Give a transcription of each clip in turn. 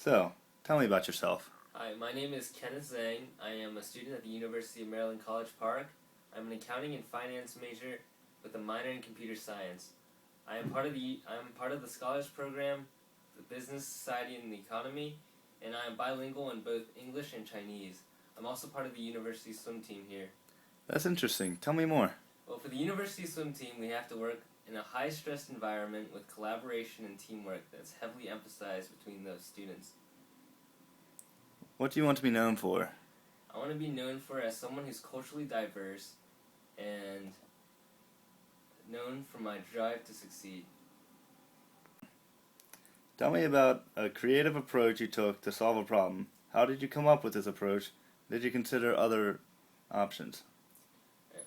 So, tell me about yourself. Hi, my name is Kenneth Zhang. I am a student at the University of Maryland College Park. I'm an accounting and finance major with a minor in computer science. I'm part of the scholars program, the business, society, and the economy, and I am bilingual in both English and Chinese. I'm also part of the university swim team here. That's interesting. Tell me more. Well, for the university swim team, we have to work in a high-stress environment with collaboration and teamwork that's heavily emphasized between those students. What do you want to be known for? I want to be known for as someone who's culturally diverse and known for my drive to succeed. Tell me about a creative approach you took to solve a problem. How did you come up with this approach? Did you consider other options?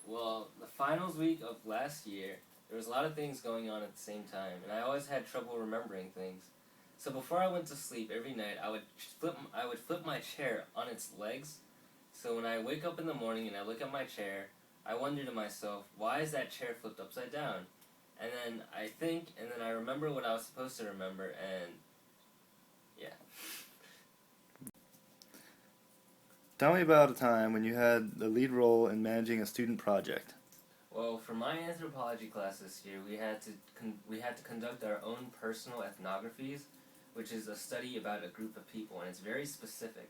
Well, the finals week of last year, there was a lot of things going on at the same time, and I always had trouble remembering things. So before I went to sleep every night, I would flip my chair on its legs. So when I wake up in the morning and I look at my chair, I wonder to myself, why is that chair flipped upside down? And then I think, and then I remember what I was supposed to remember, and yeah. Tell me about a time when you had the lead role in managing a student project. Well, for my anthropology class this year, we had to conduct our own personal ethnographies, which is a study about a group of people, and it's very specific.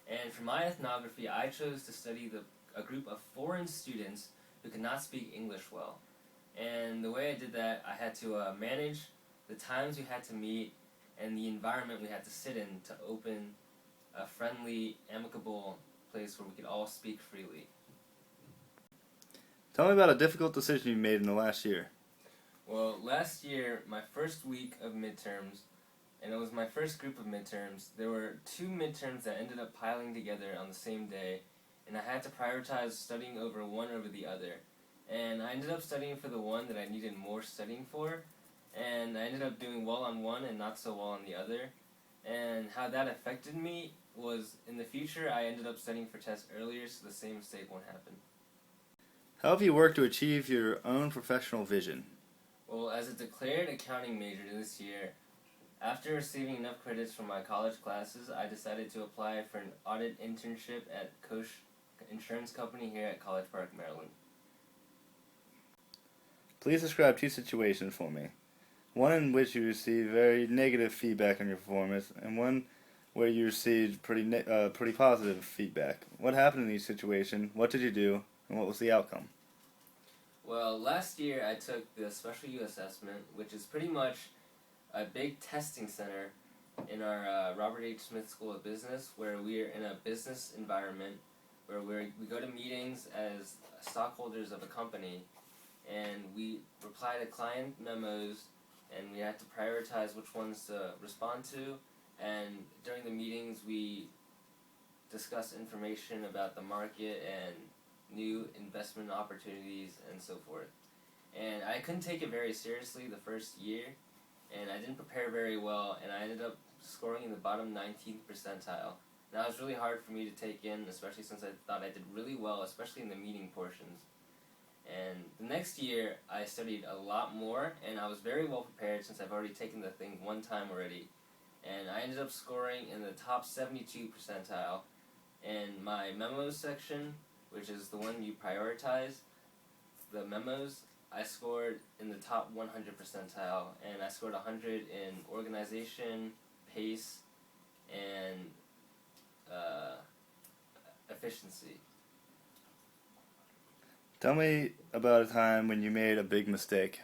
And for my ethnography, I chose to study a group of foreign students who could not speak English well. And the way I did that, I had to manage the times we had to meet and the environment we had to sit in to open a friendly, amicable place where we could all speak freely. Tell me about a difficult decision you made in the last year. Well, last year, my first week of midterms, and it was my first group of midterms, there were two midterms that ended up piling together on the same day, and I had to prioritize studying over one over the other. And I ended up studying for the one that I needed more studying for, and I ended up doing well on one and not so well on the other. And how that affected me was, in the future, I ended up studying for tests earlier so the same mistake won't happen. How have you worked to achieve your own professional vision? Well, as a declared accounting major this year, after receiving enough credits from my college classes, I decided to apply for an audit internship at Koch Insurance Company here at College Park, Maryland. Please describe two situations for me. One in which you received very negative feedback on your performance, and one where you received pretty positive feedback. What happened in each situation? What did you do? And what was the outcome? Well, last year I took the Special U assessment, which is pretty much a big testing center in our Robert H. Smith School of Business, where we're in a business environment where we go to meetings as stockholders of a company, and we reply to client memos, and we have to prioritize which ones to respond to, and during the meetings we discuss information about the market and new investment opportunities and so forth. And I couldn't take it very seriously the first year, and I didn't prepare very well, and I ended up scoring in the bottom 19th percentile. And that was really hard for me to take in, especially since I thought I did really well, especially in the meeting portions. And the next year, I studied a lot more, and I was very well prepared since I've already taken the thing one time already. And I ended up scoring in the top 72 percentile. And my memos section, which is the one you prioritize, the memos, I scored in the top 100 percentile, and I scored 100 in organization, pace, and efficiency. Tell me about a time when you made a big mistake.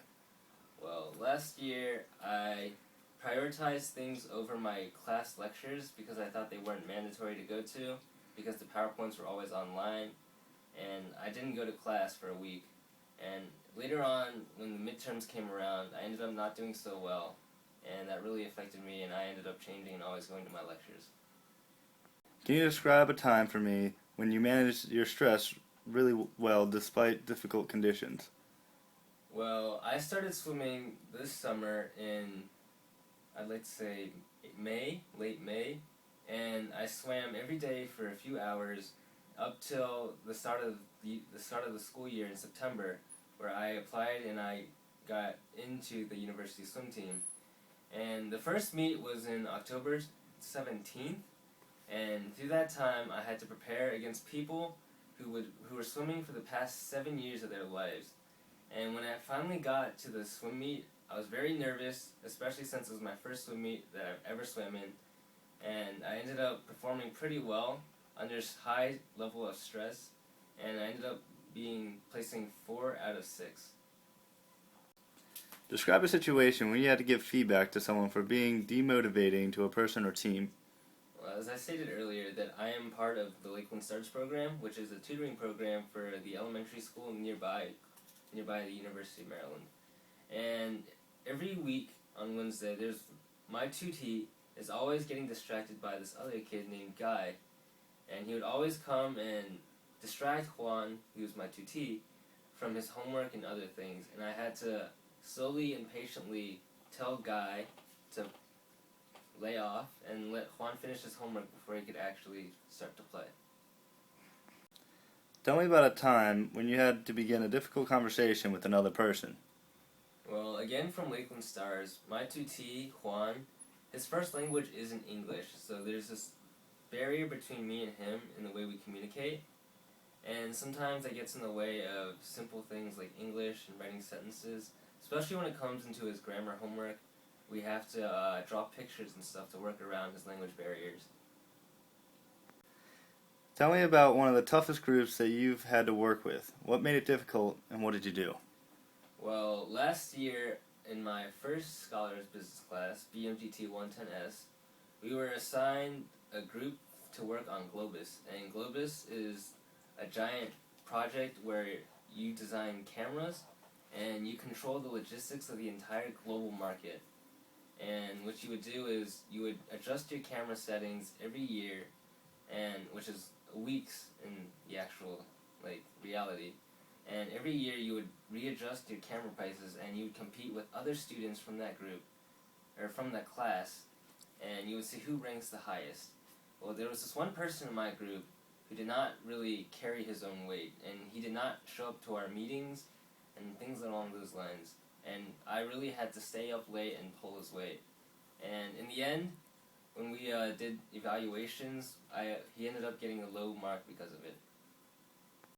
Well, last year I prioritized things over my class lectures because I thought they weren't mandatory to go to, because the PowerPoints were always online, and I didn't go to class for a week. And later on, when the midterms came around, I ended up not doing so well, and that really affected me, and I ended up changing and always going to my lectures. Can you describe a time for me when you managed your stress really well despite difficult conditions? Well, I started swimming this summer in, I'd like to say, late May, and I swam every day for a few hours up till the start of the school year in September, where I applied and I got into the university swim team. And the first meet was in October 17th, and through that time I had to prepare against people who were swimming for the past 7 years of their lives. And when I finally got to the swim meet, I was very nervous, especially since it was my first swim meet that I've ever swam in. And I ended up performing pretty well under high level of stress, and I ended up placing 4 out of 6. Describe a situation when you had to give feedback to someone for being demotivating to a person or team. Well, as I stated earlier, that I am part of the Lakeland Stars program, which is a tutoring program for the elementary school nearby the University of Maryland. And every week on Wednesday, my tutee is always getting distracted by this other kid named Guy, and he would always come and distract Juan, who was my tutee, from his homework and other things, and I had to slowly and patiently tell Guy to lay off and let Juan finish his homework before he could actually start to play. Tell me about a time when you had to begin a difficult conversation with another person. Well, again from Lakeland Stars, my tutee, Juan, his first language isn't English, so there's this barrier between me and him in the way we communicate, and sometimes that gets in the way of simple things like English and writing sentences, especially when it comes into his grammar homework. We have to draw pictures and stuff to work around his language barriers. Tell me about one of the toughest groups that you've had to work with. What made it difficult, and what did you do? Well, last year in my first Scholars Business class, BMGT 110S, we were assigned a group to work on Globus. And Globus is a giant project where you design cameras and you control the logistics of the entire global market. And what you would do is you would adjust your camera settings every year, and which is weeks in the actual reality. And every year you would readjust your camera prices, and you would compete with other students from that group, or from that class, and you would see who ranks the highest. Well, there was this one person in my group who did not really carry his own weight, and he did not show up to our meetings and things along those lines. And I really had to stay up late and pull his weight. And in the end, when we did evaluations, he ended up getting a low mark because of it.